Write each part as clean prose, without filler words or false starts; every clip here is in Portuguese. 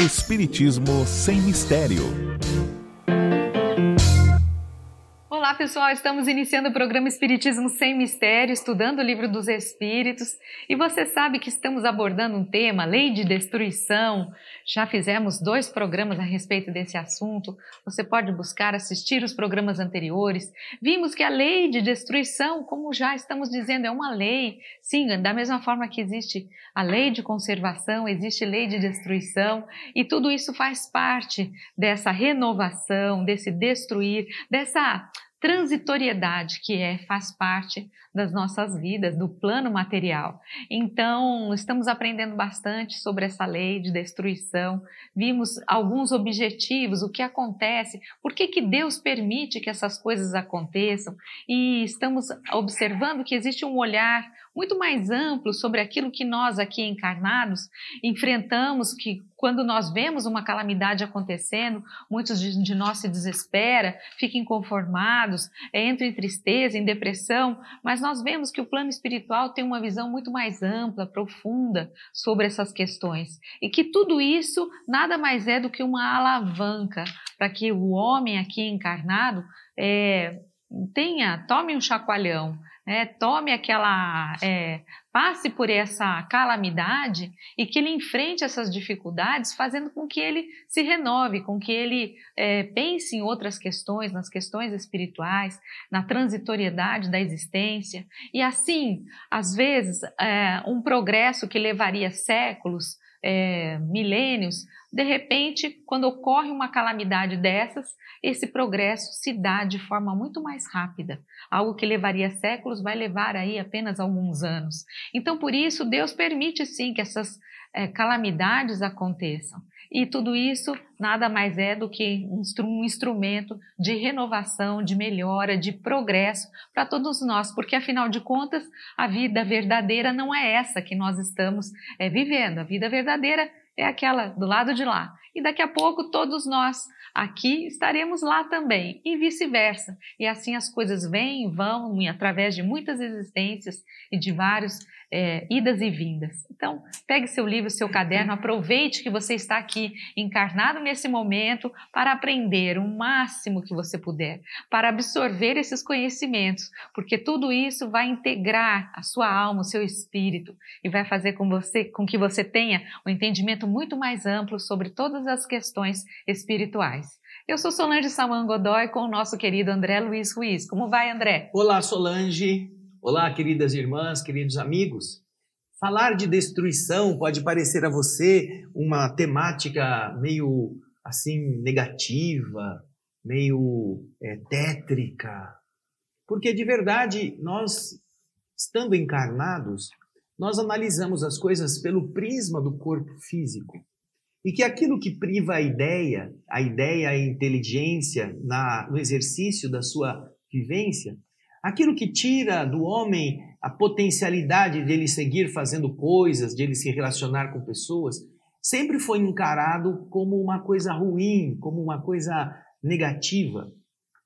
Espiritismo sem mistério. Olá pessoal, estamos iniciando o programa Espiritismo Sem Mistério, estudando o Livro dos Espíritos, e você sabe que estamos abordando um tema, lei de destruição. Já fizemos 2 programas a respeito desse assunto, você pode buscar, assistir os programas anteriores. Vimos que a lei de destruição, como já estamos dizendo, é uma lei, sim, da mesma forma que existe a lei de conservação, existe lei de destruição, e tudo isso faz parte dessa renovação, desse destruir, dessa transitoriedade que faz parte das nossas vidas, do plano material. Então, estamos aprendendo bastante sobre essa lei de destruição, vimos alguns objetivos, o que acontece, por que Deus permite que essas coisas aconteçam, e estamos observando que existe um olhar muito mais amplo sobre aquilo que nós aqui encarnados enfrentamos, que quando nós vemos uma calamidade acontecendo, muitos de nós se desesperam, ficam inconformados, entram em tristeza, em depressão, mas nós vemos que o plano espiritual tem uma visão muito mais ampla, profunda sobre essas questões, e que tudo isso nada mais é do que uma alavanca para que o homem aqui encarnado tome um chacoalhão, tome passe por essa calamidade e que ele enfrente essas dificuldades, fazendo com que ele se renove, com que ele pense em outras questões, nas questões espirituais, na transitoriedade da existência. E assim, às vezes, um progresso que levaria séculos, milênios, de repente, quando ocorre uma calamidade dessas, esse progresso se dá de forma muito mais rápida. Algo que levaria séculos vai levar aí apenas alguns anos. Então, por isso, Deus permite sim que essas calamidades aconteçam. E tudo isso nada mais é do que um instrumento de renovação, de melhora, de progresso para todos nós, porque afinal de contas, a vida verdadeira não é essa que nós estamos vivendo. A vida verdadeira é aquela do lado de lá. E daqui a pouco todos nós aqui estaremos lá também, e vice-versa. E assim as coisas vêm e vão através de muitas existências e de vários idas e vindas. Então, pegue seu livro, seu caderno, aproveite que você está aqui encarnado nesse momento para aprender o máximo que você puder, para absorver esses conhecimentos, porque tudo isso vai integrar a sua alma, o seu espírito, e vai fazer com que você tenha um entendimento muito mais amplo sobre todas as questões espirituais. Eu sou Solange Saman Godoy com o nosso querido André Luiz Ruiz. Como vai, André? Olá, Solange. Olá, queridas irmãs, queridos amigos. Falar de destruição pode parecer a você uma temática meio assim negativa, meio tétrica, porque de verdade nós, estando encarnados, nós analisamos as coisas pelo prisma do corpo físico. E que aquilo que priva a ideia e a inteligência no exercício da sua vivência, aquilo que tira do homem a potencialidade de ele seguir fazendo coisas, de ele se relacionar com pessoas, sempre foi encarado como uma coisa ruim, como uma coisa negativa.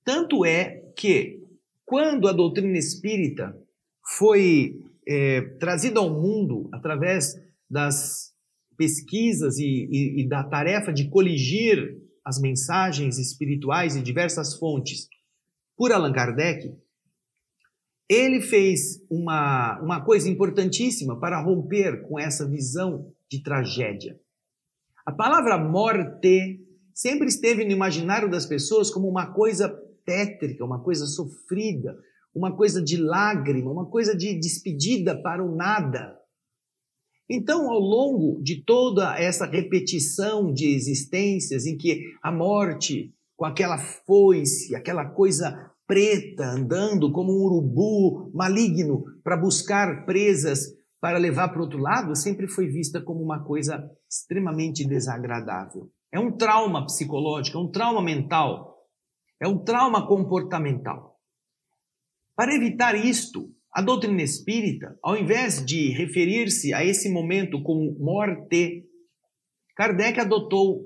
Tanto é que, quando a doutrina espírita foi trazida ao mundo através das pesquisas e da tarefa de coligir as mensagens espirituais em diversas fontes por Allan Kardec, ele fez uma coisa importantíssima para romper com essa visão de tragédia. A palavra morte sempre esteve no imaginário das pessoas como uma coisa tétrica, uma coisa sofrida, uma coisa de lágrima, uma coisa de despedida para o nada. Então, ao longo de toda essa repetição de existências em que a morte, com aquela foice, aquela coisa preta, andando como um urubu maligno para buscar presas para levar para o outro lado, sempre foi vista como uma coisa extremamente desagradável. É um trauma psicológico, é um trauma mental, é um trauma comportamental. Para evitar isto, a doutrina espírita, ao invés de referir-se a esse momento como morte, Kardec adotou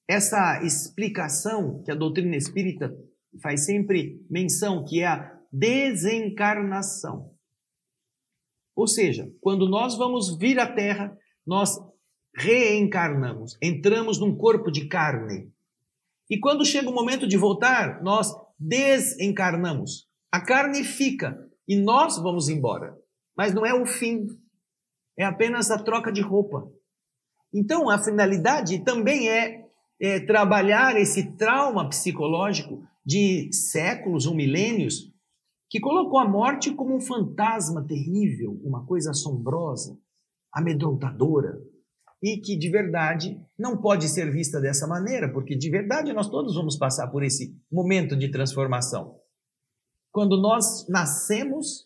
essa explicação que a doutrina espírita faz sempre menção, que é a desencarnação. Ou seja, quando nós vamos vir à Terra, nós reencarnamos, entramos num corpo de carne. E quando chega o momento de voltar, nós desencarnamos. A carne fica e nós vamos embora. Mas não é o fim, é apenas a troca de roupa. Então, a finalidade também é trabalhar esse trauma psicológico de séculos ou milênios que colocou a morte como um fantasma terrível, uma coisa assombrosa, amedrontadora, e que de verdade não pode ser vista dessa maneira, porque de verdade nós todos vamos passar por esse momento de transformação. Quando nós nascemos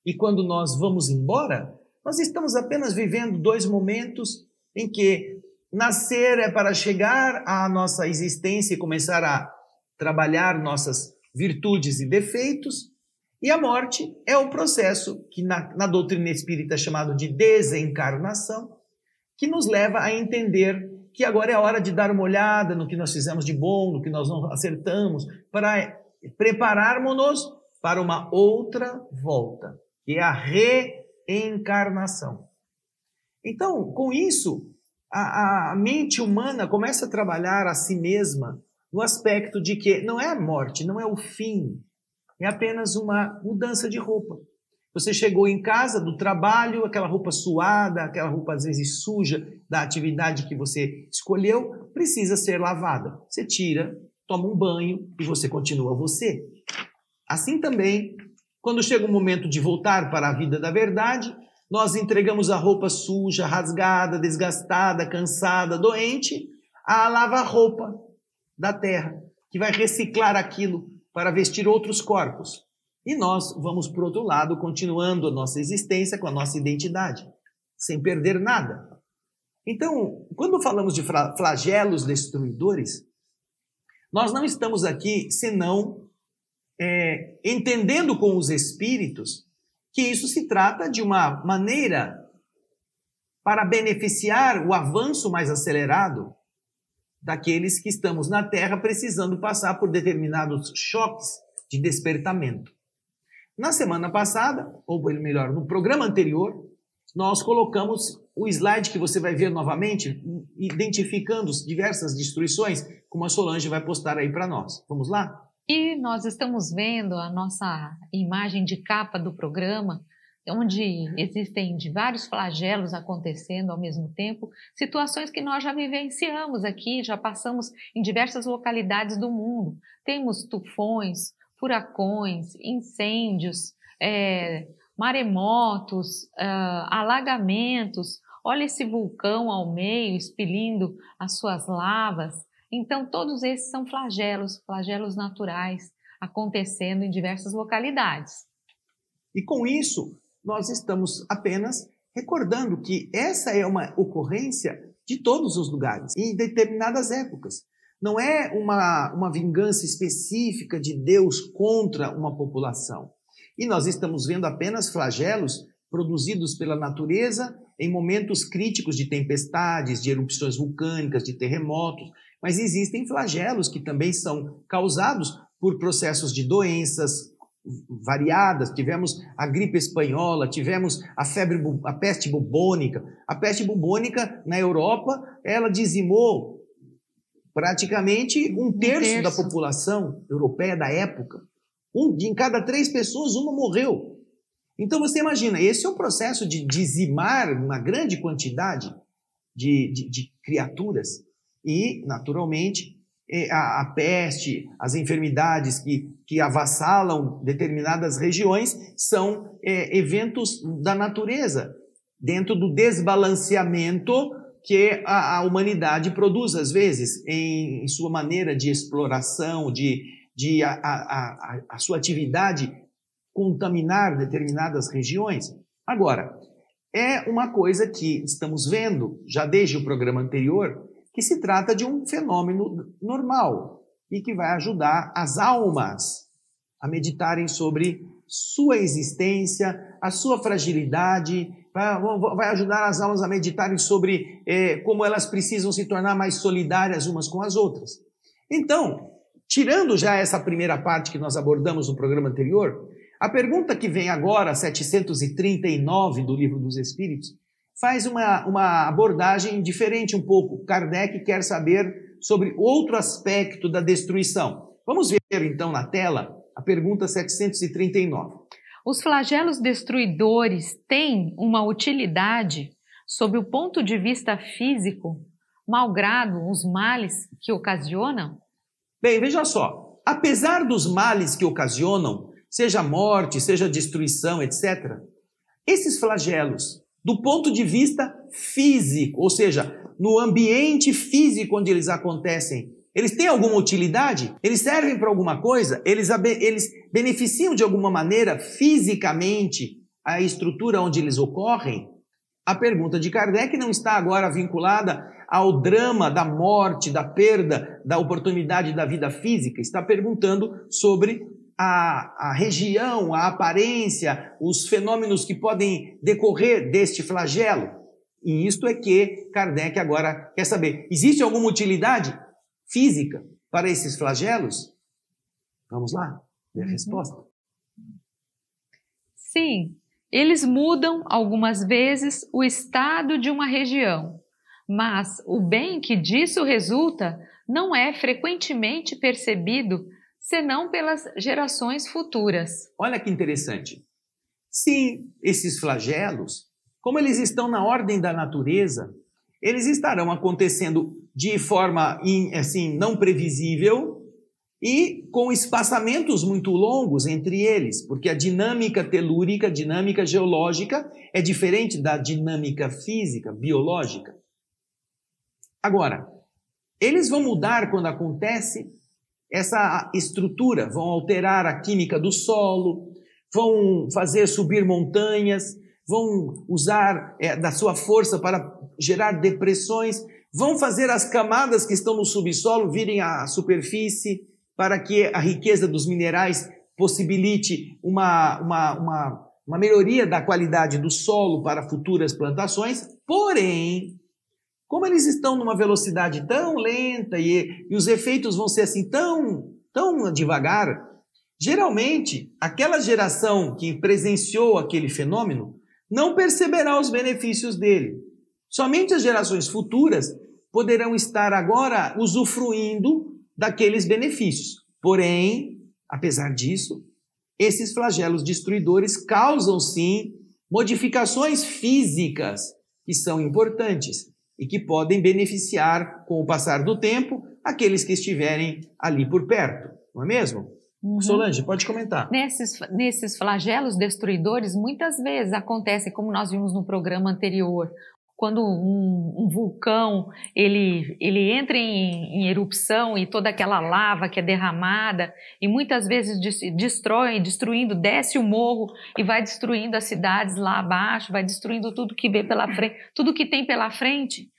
e quando nós vamos embora, nós estamos apenas vivendo dois momentos em que nascer é para chegar à nossa existência e começar a trabalhar nossas virtudes e defeitos, e a morte é o processo que na doutrina espírita é chamado de desencarnação, que nos leva a entender que agora é a hora de dar uma olhada no que nós fizemos de bom, no que nós não acertamos, para prepararmos-nos para uma outra volta, que é a reencarnação. Então, com isso, a mente humana começa a trabalhar a si mesma no aspecto de que não é a morte, não é o fim, é apenas uma mudança de roupa. Você chegou em casa do trabalho, aquela roupa suada, aquela roupa às vezes suja da atividade que você escolheu, precisa ser lavada. Você tira, toma um banho e você continua você. Assim também, quando chega o momento de voltar para a vida da verdade, nós entregamos a roupa suja, rasgada, desgastada, cansada, doente, à lava-roupa da terra, que vai reciclar aquilo para vestir outros corpos. E nós vamos, por outro lado, continuando a nossa existência com a nossa identidade, sem perder nada. Então, quando falamos de flagelos destruidores, nós não estamos aqui senão entendendo com os espíritos que isso se trata de uma maneira para beneficiar o avanço mais acelerado daqueles que estamos na Terra precisando passar por determinados choques de despertamento. Na semana passada, ou melhor, no programa anterior, nós colocamos o slide que você vai ver novamente, identificando diversas destruições, como a Solange vai postar aí para nós. Vamos lá? E nós estamos vendo a nossa imagem de capa do programa, onde existem de vários flagelos acontecendo ao mesmo tempo, situações que nós já vivenciamos aqui, já passamos em diversas localidades do mundo. Temos tufões, furacões, incêndios, maremotos, alagamentos. Olha esse vulcão ao meio, expelindo as suas lavas. Então, todos esses são flagelos naturais, acontecendo em diversas localidades. E com isso, nós estamos apenas recordando que essa é uma ocorrência de todos os lugares, em determinadas épocas. Não é uma vingança específica de Deus contra uma população. E nós estamos vendo apenas flagelos produzidos pela natureza em momentos críticos de tempestades, de erupções vulcânicas, de terremotos, mas existem flagelos que também são causados por processos de doenças variadas. Tivemos a gripe espanhola, tivemos a peste bubônica. A peste bubônica na Europa, ela dizimou praticamente um terço da população europeia da época. Em cada 3 pessoas, uma morreu. Então você imagina, esse é um processo de dizimar uma grande quantidade de criaturas. E, naturalmente, a peste, as enfermidades que avassalam determinadas regiões são eventos da natureza, dentro do desbalanceamento que a humanidade produz, às vezes, em sua maneira de exploração, a sua atividade contaminar determinadas regiões. Agora, é uma coisa que estamos vendo, já desde o programa anterior, que se trata de um fenômeno normal e que vai ajudar as almas a meditarem sobre sua existência, a sua fragilidade, vai ajudar as almas a meditarem sobre como elas precisam se tornar mais solidárias umas com as outras. Então, tirando já essa primeira parte que nós abordamos no programa anterior, A pergunta que vem agora, 739 do Livro dos Espíritos, faz uma abordagem diferente um pouco. Kardec quer saber sobre outro aspecto da destruição. Vamos ver então na tela a pergunta 739. Os flagelos destruidores têm uma utilidade sob o ponto de vista físico, malgrado os males que ocasionam? Bem, veja só. Apesar dos males que ocasionam, seja morte, seja destruição, etc., esses flagelos, do ponto de vista físico, ou seja, no ambiente físico onde eles acontecem, eles têm alguma utilidade? Eles servem para alguma coisa? Eles beneficiam de alguma maneira fisicamente a estrutura onde eles ocorrem? A pergunta de Kardec não está agora vinculada ao drama da morte, da perda, da oportunidade da vida física. Está perguntando sobre a região, a aparência, os fenômenos que podem decorrer deste flagelo. E isto é que Kardec agora quer saber. Existe alguma utilidade física para esses flagelos? Vamos lá, ver a resposta. Sim, eles mudam algumas vezes o estado de uma região, mas o bem que disso resulta não é frequentemente percebido senão pelas gerações futuras. Olha que interessante. Sim, esses flagelos, como eles estão na ordem da natureza, eles estarão acontecendo de forma assim, não previsível e com espaçamentos muito longos entre eles, porque a dinâmica telúrica, a dinâmica geológica é diferente da dinâmica física, biológica. Agora, eles vão mudar quando acontece essa estrutura, vão alterar a química do solo, vão fazer subir montanhas, vão usar da sua força para gerar depressões, vão fazer as camadas que estão no subsolo virem à superfície para que a riqueza dos minerais possibilite uma melhoria da qualidade do solo para futuras plantações. Porém, como eles estão numa velocidade tão lenta e os efeitos vão ser assim tão devagar, geralmente aquela geração que presenciou aquele fenômeno não perceberá os benefícios dele. Somente as gerações futuras poderão estar agora usufruindo daqueles benefícios. Porém, apesar disso, esses flagelos destruidores causam, sim, modificações físicas que são importantes e que podem beneficiar, com o passar do tempo, aqueles que estiverem ali por perto. Não é mesmo? Uhum. Solange, pode comentar. Nesses flagelos destruidores, muitas vezes acontece, como nós vimos no programa anterior, quando um vulcão ele entra em erupção e toda aquela lava que é derramada e muitas vezes destruindo, desce o morro e vai destruindo as cidades lá abaixo, vai destruindo tudo que vê pela frente, tudo que tem pela frente.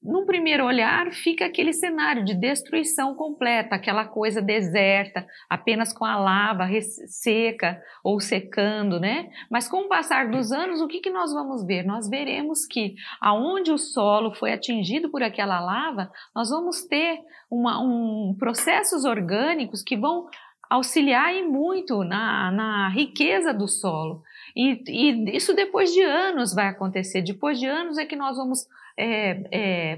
Num primeiro olhar, fica aquele cenário de destruição completa, aquela coisa deserta, apenas com a lava seca ou secando, né? Mas com o passar dos anos, o que nós vamos ver? Nós veremos que aonde o solo foi atingido por aquela lava, nós vamos ter processos orgânicos que vão auxiliar e muito na riqueza do solo. E isso depois de anos vai acontecer. Depois de anos é que nós vamos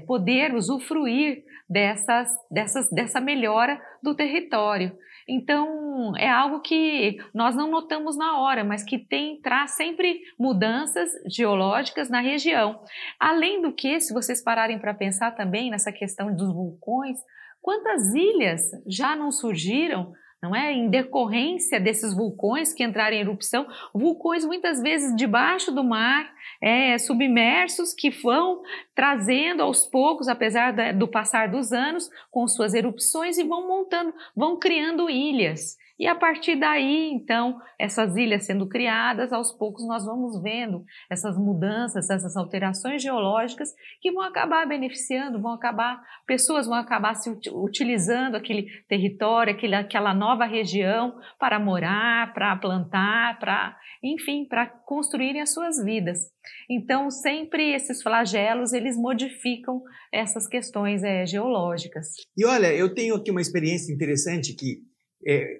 poder usufruir dessa melhora do território. Então, é algo que nós não notamos na hora, mas que traz sempre mudanças geológicas na região. Além do que, se vocês pararem para pensar também nessa questão dos vulcões, quantas ilhas já não surgiram, não é? Em decorrência desses vulcões que entraram em erupção, vulcões muitas vezes debaixo do mar, submersos, que vão trazendo aos poucos, apesar do passar dos anos, com suas erupções e vão criando ilhas. E a partir daí, então, essas ilhas sendo criadas, aos poucos nós vamos vendo essas mudanças, essas alterações geológicas que vão acabar beneficiando, pessoas vão acabar se utilizando aquele território, aquela nova região para morar, para plantar, para construírem as suas vidas. Então, sempre esses flagelos, eles modificam essas questões geológicas. E olha, eu tenho aqui uma experiência interessante que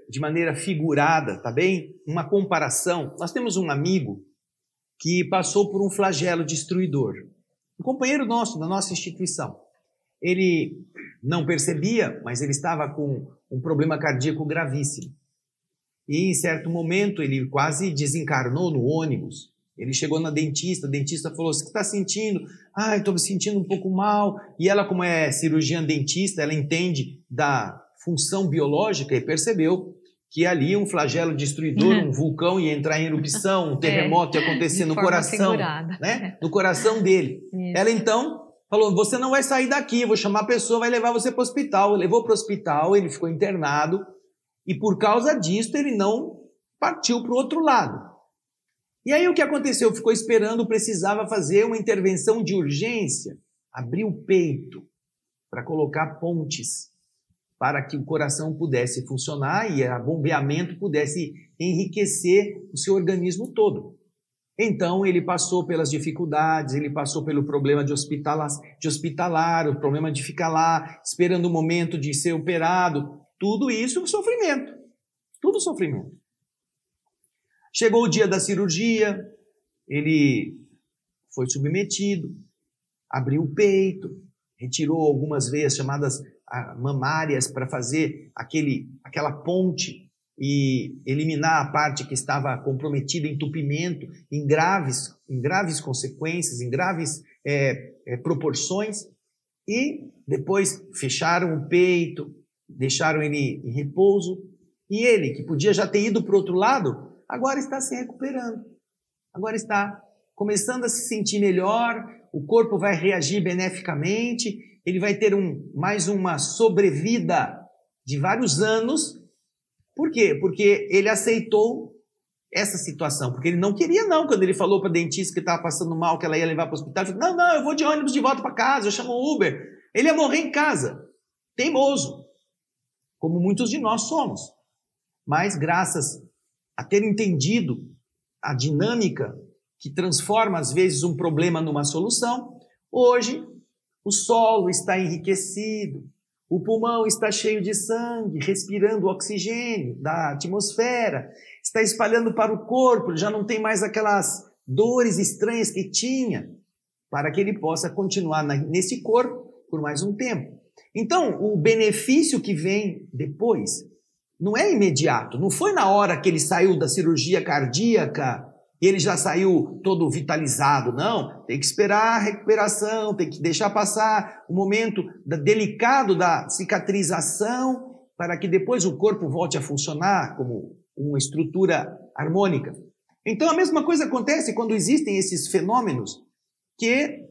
de maneira figurada, tá bem? Uma comparação. Nós temos um amigo que passou por um flagelo destruidor. Um companheiro nosso, da nossa instituição. Ele não percebia, mas ele estava com um problema cardíaco gravíssimo. E em certo momento ele quase desencarnou no ônibus. Ele chegou na dentista, a dentista falou: "Você está sentindo?" "Ah, estou me sentindo um pouco mal." E ela, como é cirurgiã dentista, ela entende da função biológica e percebeu que ali um flagelo destruidor, um vulcão ia entrar em erupção, um terremoto ia acontecer no coração, né? No coração dele. Isso. Ela então falou: "Você não vai sair daqui, eu vou chamar a pessoa, vai levar você para o hospital." Levou para o hospital, ele ficou internado e por causa disso ele não partiu para o outro lado. E aí o que aconteceu? Ficou esperando, precisava fazer uma intervenção de urgência, abrir o peito para colocar pontes para que o coração pudesse funcionar e o bombeamento pudesse enriquecer o seu organismo todo. Então ele passou pelas dificuldades, ele passou pelo problema de hospitalar, o problema de ficar lá esperando o momento de ser operado, tudo isso sofrimento, tudo sofrimento. Chegou o dia da cirurgia, ele foi submetido, abriu o peito, retirou algumas veias chamadas mamárias para fazer aquela ponte e eliminar a parte que estava comprometida, entupimento, em graves consequências, em graves proporções, e depois fecharam o peito, deixaram ele em repouso, e ele, que podia já ter ido para o outro lado, agora está se recuperando, agora está começando a se sentir melhor, o corpo vai reagir beneficamente, ele vai ter mais uma sobrevida de vários anos. Por quê? Porque ele aceitou essa situação, porque ele não queria não, quando ele falou para a dentista que estava passando mal, que ela ia levar para o hospital, ele falou: não, eu vou de ônibus de volta para casa, eu chamo o Uber. Ele ia morrer em casa, teimoso, como muitos de nós somos. Mas graças a ter entendido a dinâmica que transforma às vezes um problema numa solução, hoje o solo está enriquecido, o pulmão está cheio de sangue, respirando o oxigênio da atmosfera, está espalhando para o corpo, já não tem mais aquelas dores estranhas que tinha, para que ele possa continuar nesse corpo por mais um tempo. Então, o benefício que vem depois não é imediato, não foi na hora que ele saiu da cirurgia cardíaca e ele já saiu todo vitalizado, não. Tem que esperar a recuperação, tem que deixar passar o momento delicado da cicatrização para que depois o corpo volte a funcionar como uma estrutura harmônica. Então a mesma coisa acontece quando existem esses fenômenos que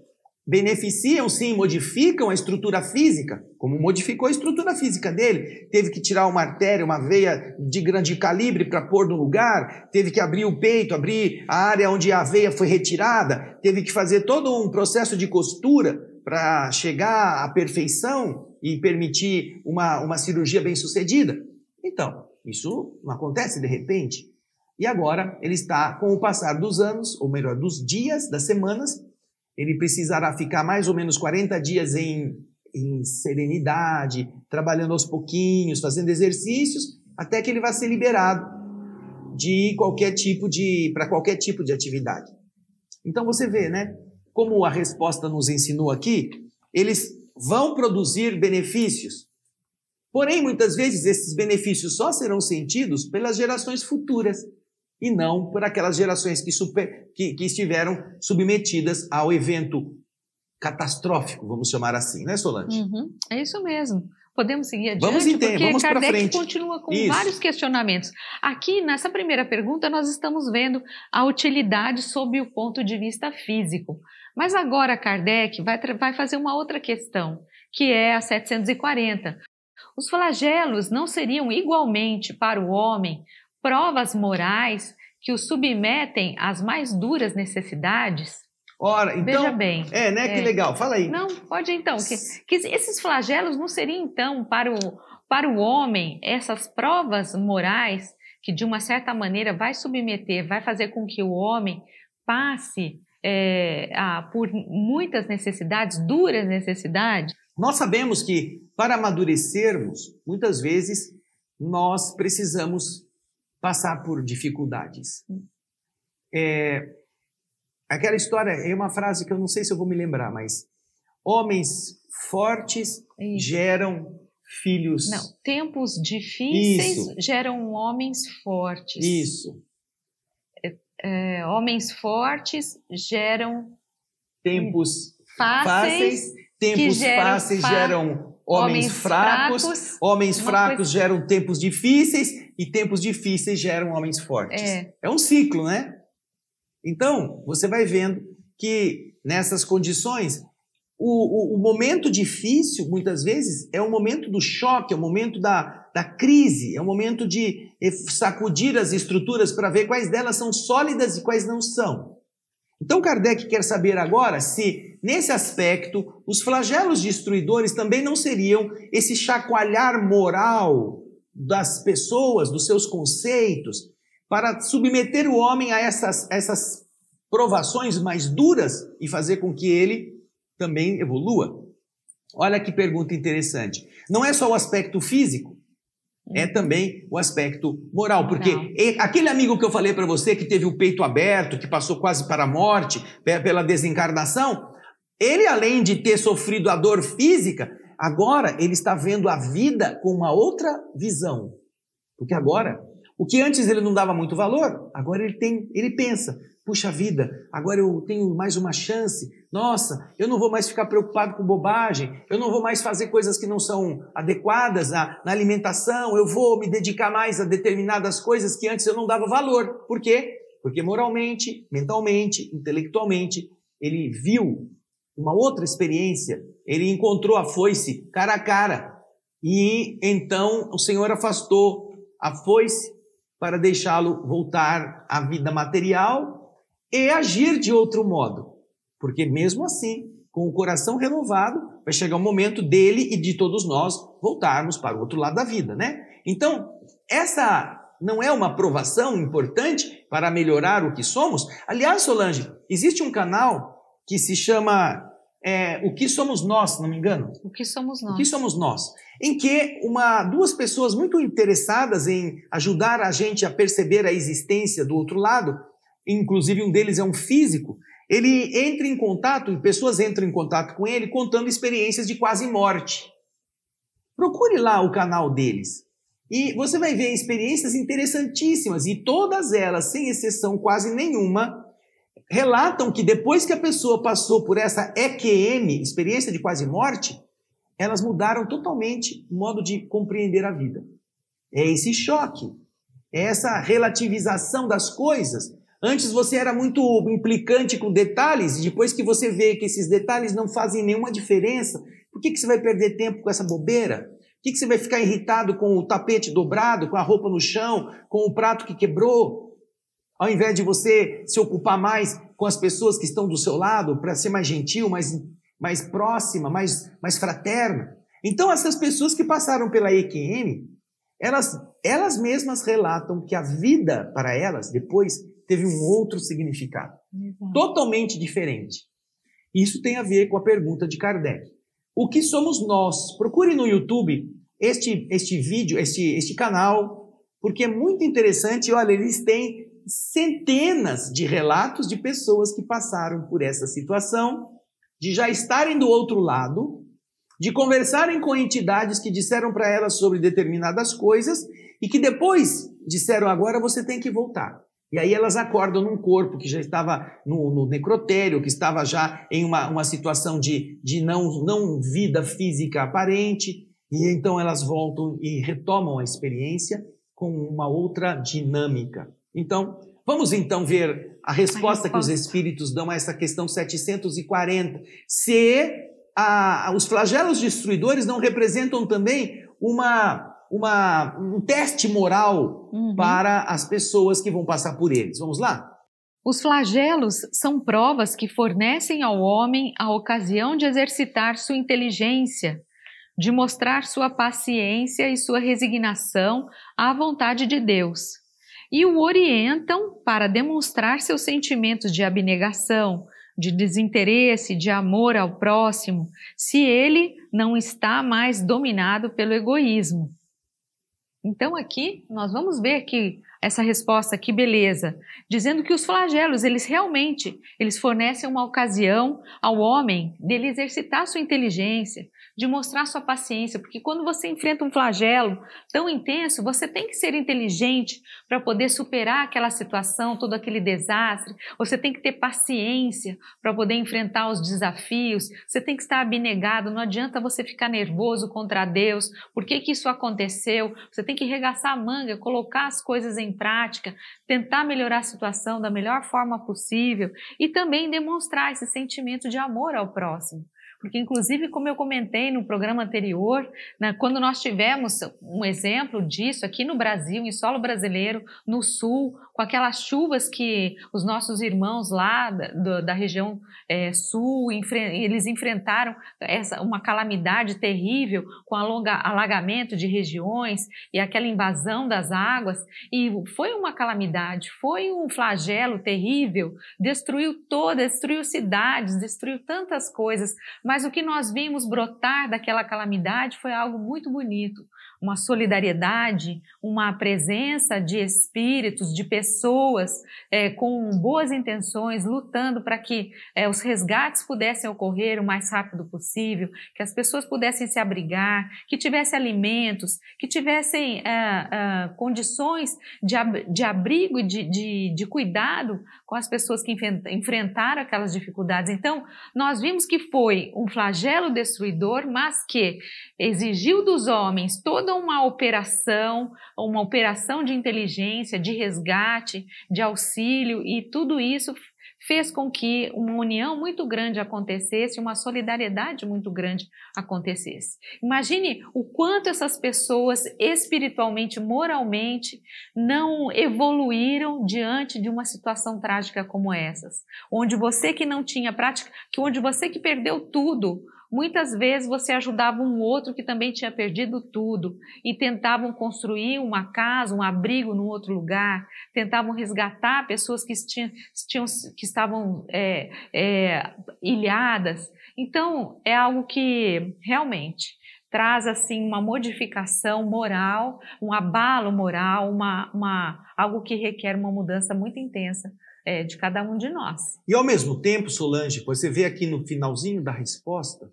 beneficiam, sim, modificam a estrutura física, como modificou a estrutura física dele. Teve que tirar uma artéria, uma veia de grande calibre para pôr no lugar, teve que abrir o peito, abrir a área onde a veia foi retirada, teve que fazer todo um processo de costura para chegar à perfeição e permitir uma cirurgia bem-sucedida. Então, isso não acontece de repente. E agora ele está, com o passar dos anos, ou melhor, dos dias, das semanas, ele precisará ficar mais ou menos 40 dias em serenidade, trabalhando aos pouquinhos, fazendo exercícios, até que ele vai ser liberado para qualquer tipo de atividade. Então você vê, né? Como a resposta nos ensinou aqui, eles vão produzir benefícios. Porém, muitas vezes, esses benefícios só serão sentidos pelas gerações futuras, e não por aquelas gerações que estiveram submetidas ao evento catastrófico, vamos chamar assim, né, Solange? Uhum, é isso mesmo. Podemos seguir adiante? Vamos para frente. Kardec continua com vários questionamentos. Aqui, nessa primeira pergunta, nós estamos vendo a utilidade sob o ponto de vista físico. Mas agora Kardec vai fazer uma outra questão, que é a 740. Os flagelos não seriam igualmente para o homem provas morais que o submetem às mais duras necessidades? Ora, então, veja bem. Que legal, fala aí. Não, pode então, que esses flagelos não seriam então para o homem essas provas morais que de uma certa maneira vai fazer com que o homem passe por muitas necessidades, duras necessidades? Nós sabemos que para amadurecermos, muitas vezes nós precisamos passar por dificuldades. Aquela história é uma frase que eu não sei se eu vou me lembrar, mas homens fortes geram filhos. Não, tempos difíceis Isso. geram homens fortes. Isso. Homens fortes geram Tempos fáceis, tempos fáceis geram homens fracos, homens fracos geram tempos difíceis e tempos difíceis geram homens fortes. É um ciclo, né? Então, você vai vendo que nessas condições, o momento difícil, muitas vezes, é o momento do choque, é o momento da crise, é o momento de sacudir as estruturas para ver quais delas são sólidas e quais não são. Então, Kardec quer saber agora se, nesse aspecto, os flagelos destruidores também não seriam esse chacoalhar moral das pessoas, dos seus conceitos, para submeter o homem a essas provações mais duras e fazer com que ele também evolua. Olha que pergunta interessante. Não é só o aspecto físico, é também o aspecto moral, porque aquele amigo que eu falei para você que teve o peito aberto, que passou quase para a morte pela desencarnação, ele, além de ter sofrido a dor física, agora ele está vendo a vida com uma outra visão. Porque agora, o que antes ele não dava muito valor, agora ele pensa, puxa vida, agora eu tenho mais uma chance, nossa, eu não vou mais ficar preocupado com bobagem, eu não vou mais fazer coisas que não são adequadas na alimentação, eu vou me dedicar mais a determinadas coisas que antes eu não dava valor. Por quê? Porque moralmente, mentalmente, intelectualmente, ele viu uma outra experiência, ele encontrou a foice cara a cara, e então o Senhor afastou a foice para deixá-lo voltar à vida material e agir de outro modo. Porque mesmo assim, com o coração renovado, vai chegar o momento dele e de todos nós voltarmos para o outro lado da vida, né? Então, essa não é uma provação importante para melhorar o que somos? Aliás, Solange, existe um canal que se chama O que Somos Nós, se não me engano? O que somos nós. O que somos nós? Em que duas pessoas muito interessadas em ajudar a gente a perceber a existência do outro lado, inclusive um deles é um físico, ele entra em contato, e pessoas entram em contato com ele contando experiências de quase morte. Procure lá o canal deles. E você vai ver experiências interessantíssimas, e todas elas, sem exceção quase nenhuma, relatam que depois que a pessoa passou por essa EQM, experiência de quase morte, elas mudaram totalmente o modo de compreender a vida. É esse choque, é essa relativização das coisas. Antes você era muito implicante com detalhes, e depois que você vê que esses detalhes não fazem nenhuma diferença, por que você vai perder tempo com essa bobeira? Por que você vai ficar irritado com o tapete dobrado, com a roupa no chão, com o prato que quebrou? Ao invés de você se ocupar mais com as pessoas que estão do seu lado, para ser mais gentil, mais próxima, mais fraterna. Então, essas pessoas que passaram pela EQM, elas mesmas relatam que a vida para elas, depois, teve um outro significado. Totalmente diferente. Isso tem a ver com a pergunta de Kardec. O que somos nós? Procure no YouTube este vídeo, este canal, porque é muito interessante. Olha, eles têm centenas de relatos de pessoas que passaram por essa situação, de já estarem do outro lado, de conversarem com entidades que disseram para elas sobre determinadas coisas e que depois disseram, agora você tem que voltar. E aí elas acordam num corpo que já estava no necrotério, que estava já em uma situação de não vida física aparente, e então elas voltam e retomam a experiência com uma outra dinâmica. Então, vamos então ver a resposta que os espíritos dão a essa questão 740. Se os flagelos destruidores não representam também um teste moral para as pessoas que vão passar por eles. Vamos lá? Os flagelos são provas que fornecem ao homem a ocasião de exercitar sua inteligência, de mostrar sua paciência e sua resignação à vontade de Deus, e o orientam para demonstrar seus sentimentos de abnegação, de desinteresse, de amor ao próximo, se ele não está mais dominado pelo egoísmo. Então aqui nós vamos ver que essa resposta, que beleza, dizendo que os flagelos, eles fornecem uma ocasião ao homem dele exercitar sua inteligência, de mostrar sua paciência, porque quando você enfrenta um flagelo tão intenso, você tem que ser inteligente para poder superar aquela situação, todo aquele desastre, você tem que ter paciência para poder enfrentar os desafios, você tem que estar abnegado, não adianta você ficar nervoso contra Deus, por que que isso aconteceu? Você tem que regaçar a manga, colocar as coisas em prática, tentar melhorar a situação da melhor forma possível e também demonstrar esse sentimento de amor ao próximo. Porque, inclusive, como eu comentei no programa anterior, né, quando nós tivemos um exemplo disso aqui no Brasil, em solo brasileiro, no sul, com aquelas chuvas que os nossos irmãos lá da região sul, eles enfrentaram uma calamidade terrível com alagamento de regiões e aquela invasão das águas, e foi uma calamidade, foi um flagelo terrível, destruiu cidades, destruiu tantas coisas, mas o que nós vimos brotar daquela calamidade foi algo muito bonito, uma solidariedade, uma presença de espíritos, de pessoas com boas intenções, lutando para que os resgates pudessem ocorrer o mais rápido possível, que as pessoas pudessem se abrigar, que tivessem alimentos, que tivessem condições de abrigo e de cuidado com as pessoas que enfrentaram aquelas dificuldades. Então, nós vimos que foi um flagelo destruidor, mas que exigiu dos homens toda uma operação de inteligência, de resgate, de auxílio, e tudo isso fez com que uma união muito grande acontecesse, uma solidariedade muito grande acontecesse. Imagine o quanto essas pessoas espiritualmente, moralmente, não evoluíram diante de uma situação trágica como essas, onde você que não tinha prática, onde você que perdeu tudo, muitas vezes você ajudava um outro que também tinha perdido tudo e tentavam construir uma casa, um abrigo num outro lugar, tentavam resgatar pessoas que estavam ilhadas. Então, é algo que realmente traz assim uma modificação moral, um abalo moral, algo que requer uma mudança muito intensa de cada um de nós. E ao mesmo tempo, Solange, você vê aqui no finalzinho da resposta,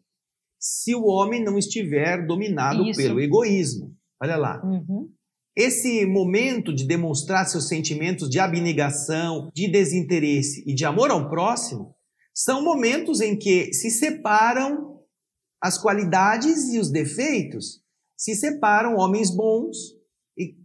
se o homem não estiver dominado pelo egoísmo. Olha lá. Uhum. Esse momento de demonstrar seus sentimentos de abnegação, de desinteresse e de amor ao próximo, são momentos em que se separam as qualidades e os defeitos, se separam homens bons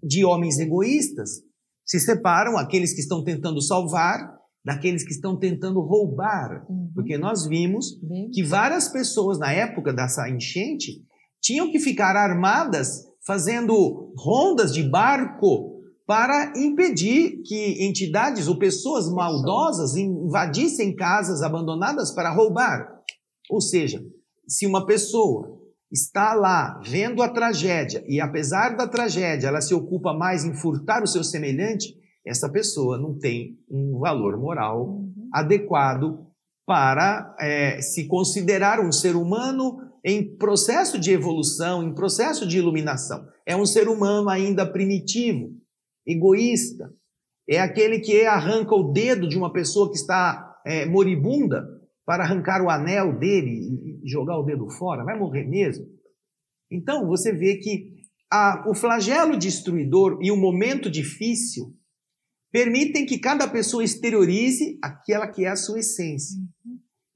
de homens egoístas, se separam aqueles que estão tentando salvar daqueles que estão tentando roubar, porque nós vimos que várias pessoas na época dessa enchente tinham que ficar armadas fazendo rondas de barco para impedir que entidades ou pessoas maldosas invadissem casas abandonadas para roubar. Ou seja, se uma pessoa está lá vendo a tragédia e apesar da tragédia ela se ocupa mais em furtar o seu semelhante, essa pessoa não tem um valor moral adequado para se considerar um ser humano em processo de evolução, em processo de iluminação. É um ser humano ainda primitivo, egoísta. É aquele que arranca o dedo de uma pessoa que está moribunda para arrancar o anel dele e jogar o dedo fora. Vai morrer mesmo. Então, você vê que o flagelo destruidor e o momento difícil permitem que cada pessoa exteriorize aquela que é a sua essência.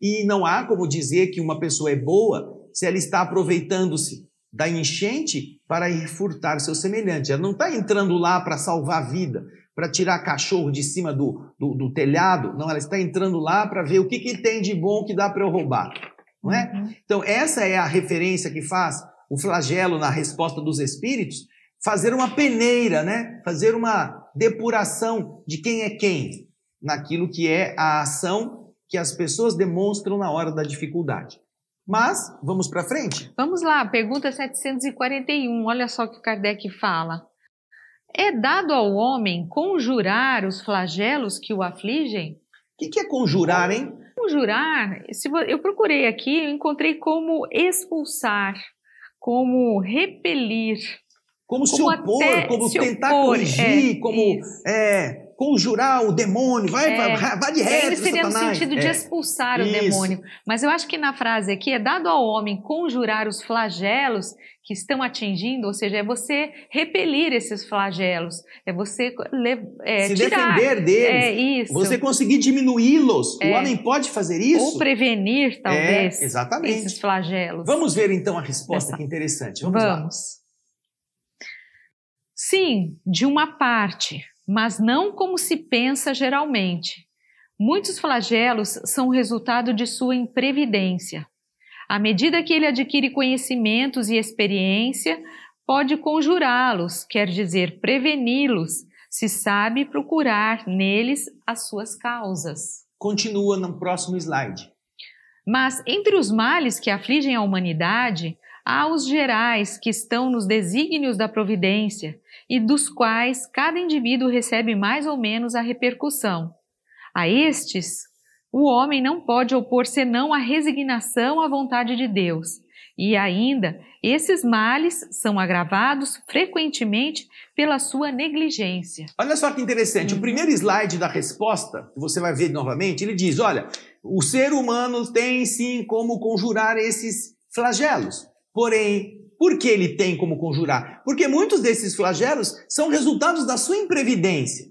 E não há como dizer que uma pessoa é boa se ela está aproveitando-se da enchente para ir furtar seu semelhante. Ela não está entrando lá para salvar a vida, para tirar cachorro de cima do telhado. Não, ela está entrando lá para ver o que tem de bom que dá para eu roubar. Não é? Então, essa é a referência que faz o flagelo na resposta dos espíritos, fazer uma peneira, né? Fazer uma depuração de quem é quem, naquilo que é a ação que as pessoas demonstram na hora da dificuldade. Mas, vamos para frente? Vamos lá, pergunta 741, olha só o que Kardec fala. É dado ao homem conjurar os flagelos que o afligem? O que é conjurar, hein? Conjurar, eu procurei aqui, eu encontrei como expulsar, como repelir. como se opor, como tentar corrigir, como conjurar o demônio, vai de reto, ele seria Satanás. No sentido de expulsar o demônio. Mas eu acho que na frase aqui é dado ao homem conjurar os flagelos que estão atingindo, ou seja, é você repelir esses flagelos, é você se tirar, defender deles, isso. Você conseguir diminuí-los. O homem pode fazer isso? Ou prevenir, talvez, exatamente. esses flagelos. Vamos ver então a resposta, que interessante. Vamos lá. Sim, de uma parte, mas não como se pensa geralmente. Muitos flagelos são resultado de sua imprevidência. À medida que ele adquire conhecimentos e experiência, pode conjurá-los, quer dizer, preveni-los, se sabe procurar neles as suas causas. Continua no próximo slide. Mas entre os males que afligem a humanidade, há os gerais que estão nos desígnios da providência e dos quais cada indivíduo recebe mais ou menos a repercussão. A estes, o homem não pode opor senão a resignação à vontade de Deus. E ainda, esses males são agravados frequentemente pela sua negligência. Olha só que interessante, o primeiro slide da resposta, que você vai ver novamente, ele diz, olha, o ser humano tem sim como conjurar esses flagelos. Porém, por que ele tem como conjurar? Porque muitos desses flagelos são resultados da sua imprevidência.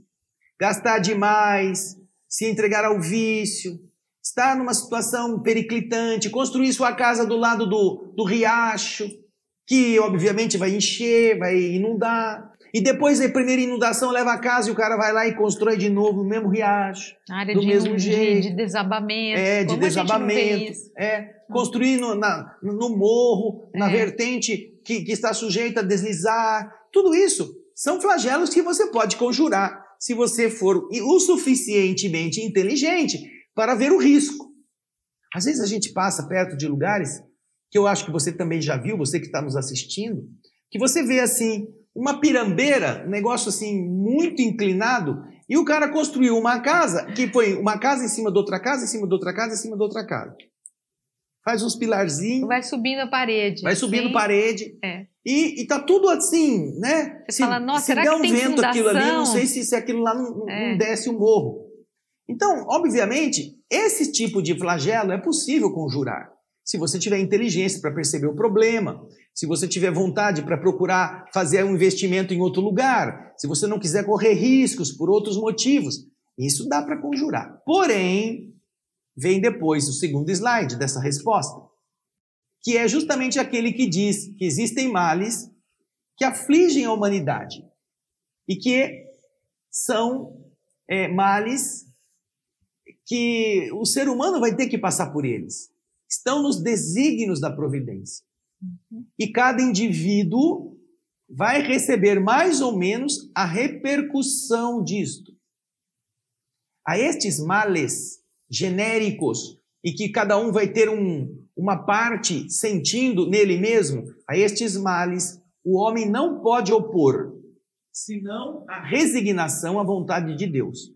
Gastar demais, se entregar ao vício, estar numa situação periclitante, construir sua casa do lado do riacho, que obviamente vai encher, vai inundar. E depois da primeira inundação leva a casa e o cara vai lá e constrói de novo no mesmo riacho, área do mesmo jeito. De desabamento. De desabamento. Construir no morro, na vertente que está sujeita a deslizar. Tudo isso são flagelos que você pode conjurar se você for o suficientemente inteligente para ver o risco. Às vezes a gente passa perto de lugares que eu acho que você também já viu, você que está nos assistindo, que você vê assim, uma pirambeira, um negócio assim muito inclinado, e o cara construiu uma casa, que foi uma casa em cima de outra casa, em cima de outra casa, em cima de outra casa. Faz uns pilarzinhos. Vai subindo a parede. Vai subindo parede. E tá tudo assim, né? Você fala, nossa, será que tem vento fundação? Aquilo ali, não sei se aquilo lá não desce o morro. Então, obviamente, esse tipo de flagelo é possível conjurar. Se você tiver inteligência para perceber o problema, se você tiver vontade para procurar fazer um investimento em outro lugar, se você não quiser correr riscos por outros motivos, isso dá para conjurar. Porém, vem depois o segundo slide dessa resposta, que é justamente aquele que diz que existem males que afligem a humanidade e que são males que o ser humano vai ter que passar por eles. Estão nos desígnios da providência. E cada indivíduo vai receber mais ou menos a repercussão disto. A estes males genéricos, e que cada um vai ter uma parte sentindo nele mesmo, a estes males o homem não pode opor, senão a resignação à vontade de Deus.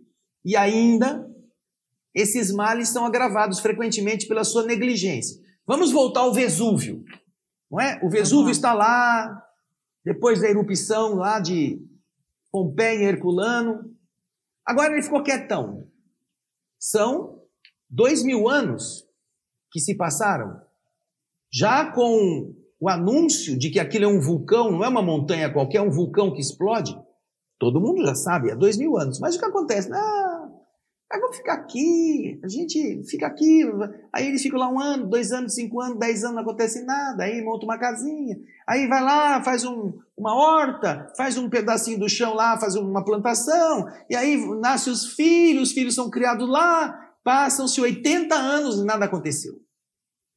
E ainda, esses males são agravados frequentemente pela sua negligência. Vamos voltar ao Vesúvio, não é? O Vesúvio está lá, depois da erupção lá de Pompeia e Herculano. Agora ele ficou quietão. São 2000 anos que se passaram. Já com o anúncio de que aquilo é um vulcão, não é uma montanha qualquer, é um vulcão que explode. Todo mundo já sabe, há 2000 anos. Mas o que acontece? Vamos ficar aqui, a gente fica aqui, aí eles ficam lá 1 ano, 2 anos, 5 anos, 10 anos, não acontece nada, aí monta uma casinha, aí vai lá, faz uma horta, faz um pedacinho do chão lá, faz uma plantação, e aí nascem os filhos são criados lá, passam-se 80 anos e nada aconteceu.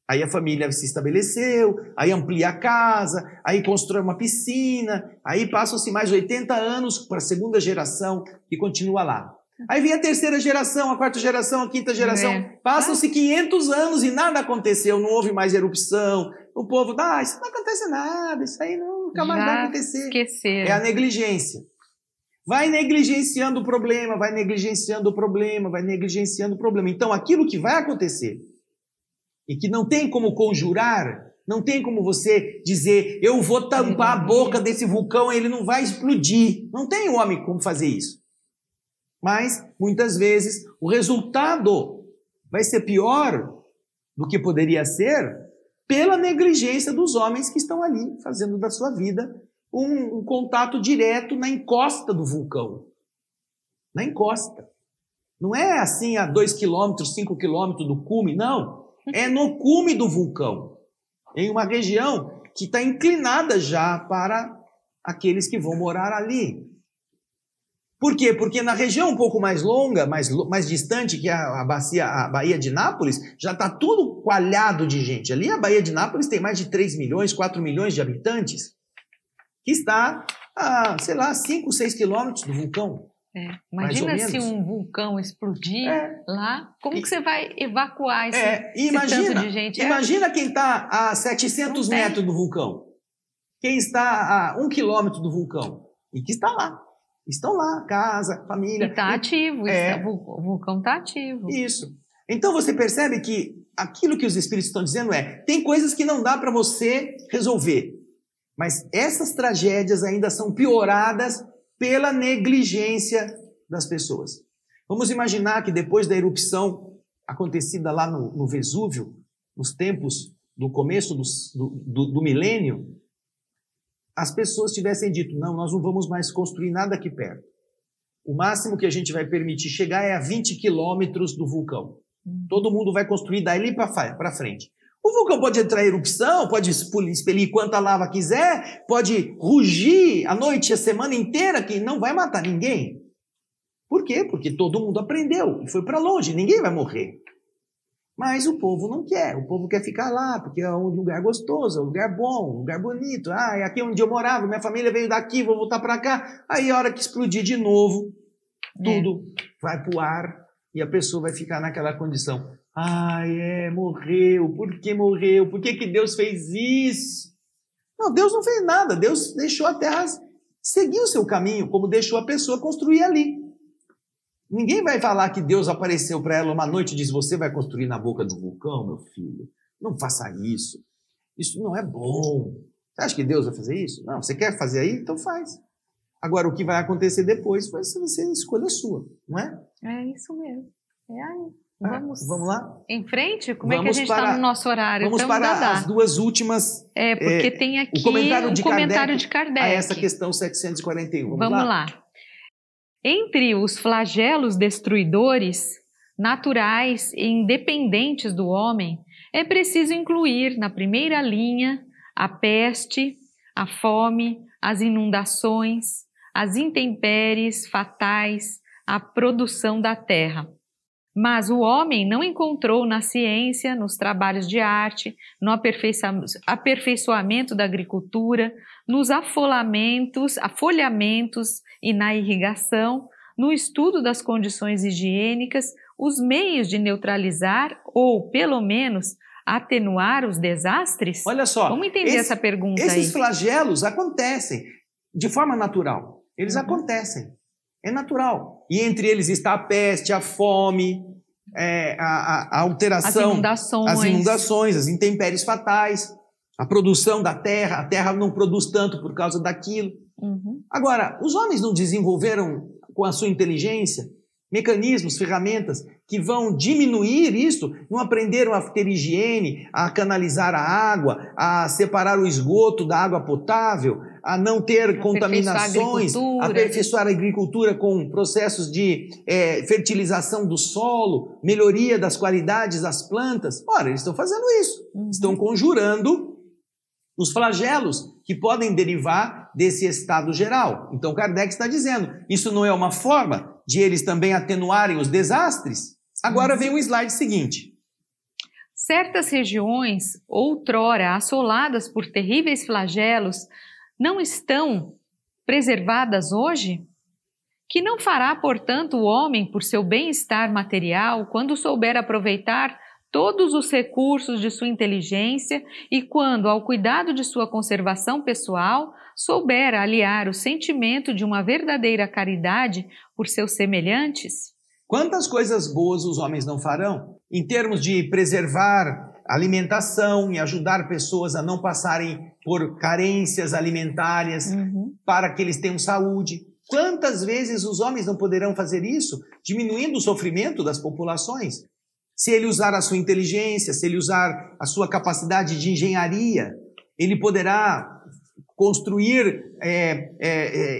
Aí a família se estabeleceu, aí amplia a casa, aí constrói uma piscina, aí passam-se mais 80 anos para a segunda geração que continua lá. Aí vem a terceira geração, a quarta geração, a quinta geração. Passam-se 500 anos e nada aconteceu, não houve mais erupção. O povo, isso não acontece nada, isso aí nunca mais vai acontecer. Esqueceram. É a negligência. Vai negligenciando o problema, vai negligenciando o problema, vai negligenciando o problema. Então, aquilo que vai acontecer e que não tem como conjurar, Não tem como você dizer, eu vou tampar a boca desse vulcão e ele não vai explodir. Não tem homem como fazer isso. Mas, muitas vezes, o resultado vai ser pior do que poderia ser pela negligência dos homens que estão ali fazendo da sua vida um contato direto na encosta do vulcão. Na encosta. Não é assim a 2 quilômetros, 5 quilômetros do cume, não. É no cume do vulcão. Em uma região que está inclinada já para aqueles que vão morar ali. Por quê? Porque na região um pouco mais longa, mais distante, que é a Baía de Nápoles, já está tudo coalhado de gente. Ali a Baía de Nápoles tem mais de 3 milhões, 4 milhões de habitantes, que está a, 5, 6 quilômetros do vulcão. Imagina se um vulcão explodir lá, como que você vai evacuar esse tanto de gente? Imagina quem está a 700 metros do vulcão, quem está a 1 quilômetro do vulcão e que está lá. Estão lá, casa, família. E está ativo, o vulcão está ativo. Isso. Então você percebe que aquilo que os espíritos estão dizendo tem coisas que não dá para você resolver, mas essas tragédias ainda são pioradas pela negligência das pessoas. Vamos imaginar que depois da erupção acontecida lá no Vesúvio, nos tempos do começo do milênio, as pessoas tivessem dito, não, nós não vamos mais construir nada aqui perto. O máximo que a gente vai permitir chegar é a 20 quilômetros do vulcão. Todo mundo vai construir dali para frente. O vulcão pode entrar em erupção, pode expelir quanta lava quiser, pode rugir a noite, a semana inteira, que não vai matar ninguém. Por quê? Porque todo mundo aprendeu e foi para longe, ninguém vai morrer. Mas o povo não quer, o povo quer ficar lá, porque é um lugar gostoso, é um lugar bom, um lugar bonito. É aqui onde eu morava, minha família veio daqui, vou voltar para cá. Aí a hora que explodir de novo, tudo vai para o ar e a pessoa vai ficar naquela condição. Morreu. Por que morreu? Por que Deus fez isso? Não, Deus não fez nada. Deus deixou a terra seguir o seu caminho, como deixou a pessoa construir ali. Ninguém vai falar que Deus apareceu para ela uma noite e disse, você vai construir na boca do vulcão, meu filho? Não faça isso. Isso não é bom. Você acha que Deus vai fazer isso? Não, você quer fazer aí? Então faz. Agora, o que vai acontecer depois vai ser escolha sua, não é? É isso mesmo. É aí. Vamos lá? Em frente? Como é que a gente está no nosso horário? Vamos para as duas últimas... porque tem aqui o comentário de Kardec. A essa questão 741. Vamos lá. Entre os flagelos destruidores, naturais e independentes do homem, é preciso incluir na primeira linha a peste, a fome, as inundações, as intempéries fatais, a produção da terra. Mas o homem não encontrou na ciência, nos trabalhos de arte, no aperfeiçoamento da agricultura, nos afolhamentos e na irrigação, no estudo das condições higiênicas, os meios de neutralizar ou, pelo menos, atenuar os desastres? Olha só. Vamos entender essa pergunta aí. Esses flagelos acontecem de forma natural. Eles acontecem. É natural. E entre eles está a peste, a fome, a alteração, as inundações, as intempéries fatais, a produção da terra. A terra não produz tanto por causa daquilo. Agora, os homens não desenvolveram com a sua inteligência mecanismos, ferramentas que vão diminuir isso, não aprenderam a ter higiene, a canalizar a água, a separar o esgoto da água potável, a não ter contaminações, aperfeiçoar a agricultura com processos de fertilização do solo, melhoria das qualidades das plantas. Ora, eles estão fazendo isso, estão conjurando os flagelos que podem derivar desse estado geral. Então Kardec está dizendo, isso não é uma forma de eles também atenuarem os desastres? Agora vem o slide seguinte. Certas regiões, outrora assoladas por terríveis flagelos, não estão preservadas hoje? Que não fará, portanto, o homem por seu bem-estar material quando souber aproveitar todos os recursos de sua inteligência e quando, ao cuidado de sua conservação pessoal, souber aliar o sentimento de uma verdadeira caridade por seus semelhantes? Quantas coisas boas os homens não farão em termos de preservar alimentação e ajudar pessoas a não passarem por carências alimentares, para que eles tenham saúde. Quantas vezes os homens não poderão fazer isso, diminuindo o sofrimento das populações? Se ele usar a sua inteligência, se ele usar a sua capacidade de engenharia, ele poderá construir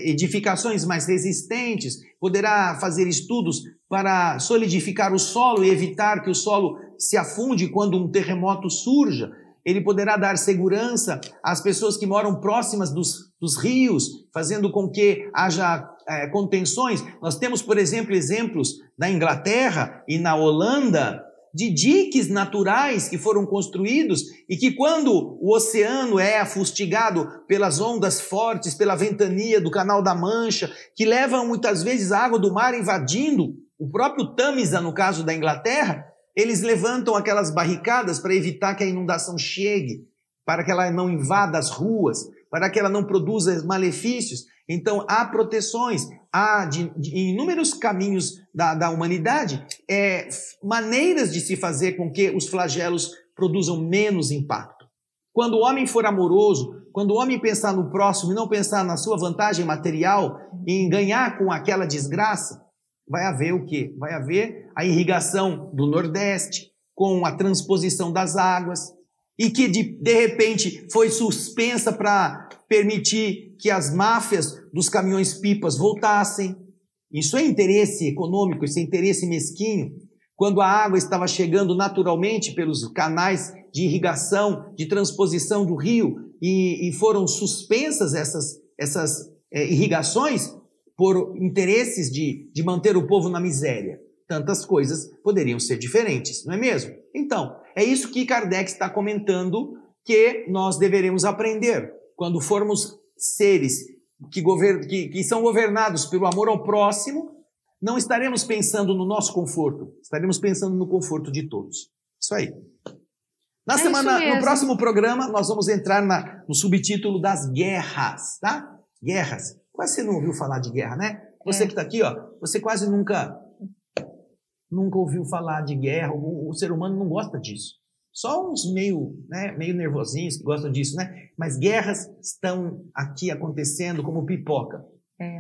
edificações mais resistentes, poderá fazer estudos para solidificar o solo e evitar que o solo se afunde quando um terremoto surja. Ele poderá dar segurança às pessoas que moram próximas dos rios, fazendo com que haja contenções. Nós temos, por exemplo, exemplos na Inglaterra e na Holanda, de diques naturais que foram construídos e que quando o oceano é fustigado pelas ondas fortes, pela ventania do Canal da Mancha, que levam muitas vezes a água do mar invadindo o próprio Tâmisa, no caso da Inglaterra, eles levantam aquelas barricadas para evitar que a inundação chegue, para que ela não invada as ruas, para que ela não produza malefícios. Então, há proteções, há em inúmeros caminhos da humanidade, maneiras de se fazer com que os flagelos produzam menos impacto. Quando o homem for amoroso, quando o homem pensar no próximo e não pensar na sua vantagem material, em ganhar com aquela desgraça, vai haver o quê? Vai haver a irrigação do Nordeste, com a transposição das águas, e que de repente foi suspensa para permitir que as máfias dos caminhões-pipas voltassem. Isso é interesse econômico, isso é interesse mesquinho. Quando a água estava chegando naturalmente pelos canais de irrigação, de transposição do rio, e foram suspensas essas irrigações por interesses de manter o povo na miséria. Tantas coisas poderiam ser diferentes, não é mesmo? Então, é isso que Kardec está comentando que nós deveremos aprender. Quando formos seres que são governados pelo amor ao próximo, não estaremos pensando no nosso conforto, estaremos pensando no conforto de todos. Isso aí. No próximo programa, nós vamos entrar no subtítulo das guerras, tá? Guerras. Quase você não ouviu falar de guerra, né? Você que está aqui, ó, você quase nunca ouviu falar de guerra. O ser humano não gosta disso. Só uns meio nervosinhos que gostam disso, né? Mas guerras estão aqui acontecendo como pipoca.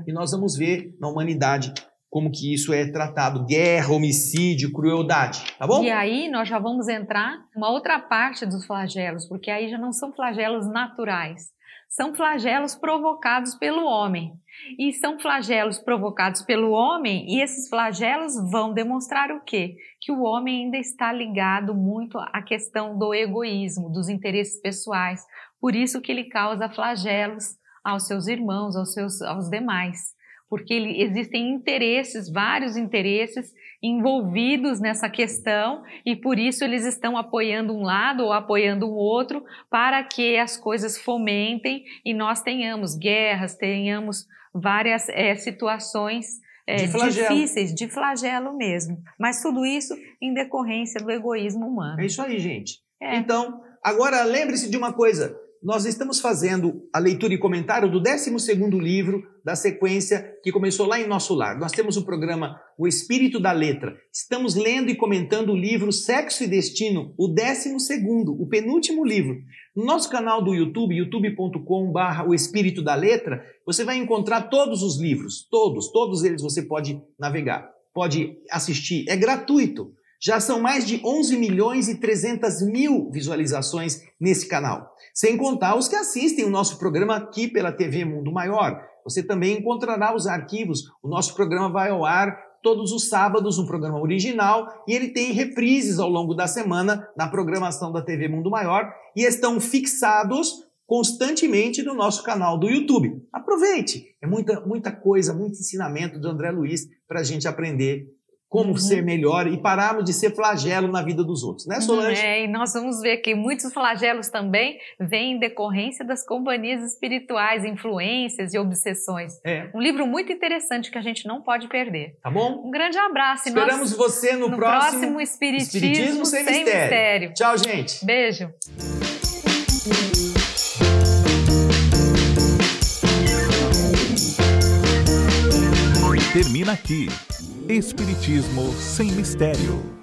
E nós vamos ver na humanidade como que isso é tratado. Guerra, homicídio, crueldade, tá bom? E aí nós já vamos entrar numa outra parte dos flagelos, porque aí já não são flagelos naturais. São flagelos provocados pelo homem. E são flagelos provocados pelo homem, e esses flagelos vão demonstrar o quê? Que o homem ainda está ligado muito à questão do egoísmo, dos interesses pessoais. Por isso que ele causa flagelos aos seus irmãos, aos demais. Porque existem interesses, vários interesses envolvidos nessa questão, e por isso eles estão apoiando um lado ou apoiando o outro para que as coisas fomentem e nós tenhamos guerras, tenhamos várias situações difíceis, de flagelo mesmo. Mas tudo isso em decorrência do egoísmo humano. É isso aí, gente. Então, agora lembre-se de uma coisa. Nós estamos fazendo a leitura e comentário do 12º livro da sequência que começou lá em Nosso Lar. Nós temos o programa O Espírito da Letra. Estamos lendo e comentando o livro Sexo e Destino, o 12º, o penúltimo livro. No nosso canal do YouTube, youtube.com/O Espírito da Letra, você vai encontrar todos os livros, todos eles você pode navegar, pode assistir, é gratuito. Já são mais de 11.300.000 visualizações nesse canal. Sem contar os que assistem o nosso programa aqui pela TV Mundo Maior. Você também encontrará os arquivos. O nosso programa vai ao ar todos os sábados, um programa original, e ele tem reprises ao longo da semana na programação da TV Mundo Maior e estão fixados constantemente no nosso canal do YouTube. Aproveite! É muita coisa, muito ensinamento do André Luiz para a gente aprender como ser melhor e pararmos de ser flagelo na vida dos outros, né, Solange? E nós vamos ver que muitos flagelos também vêm em decorrência das companhias espirituais, influências e obsessões. Um livro muito interessante que a gente não pode perder. Tá bom? Um grande abraço. Esperamos você no próximo Espiritismo sem mistério. Tchau, gente. Beijo. Termina aqui. Espiritismo sem mistério.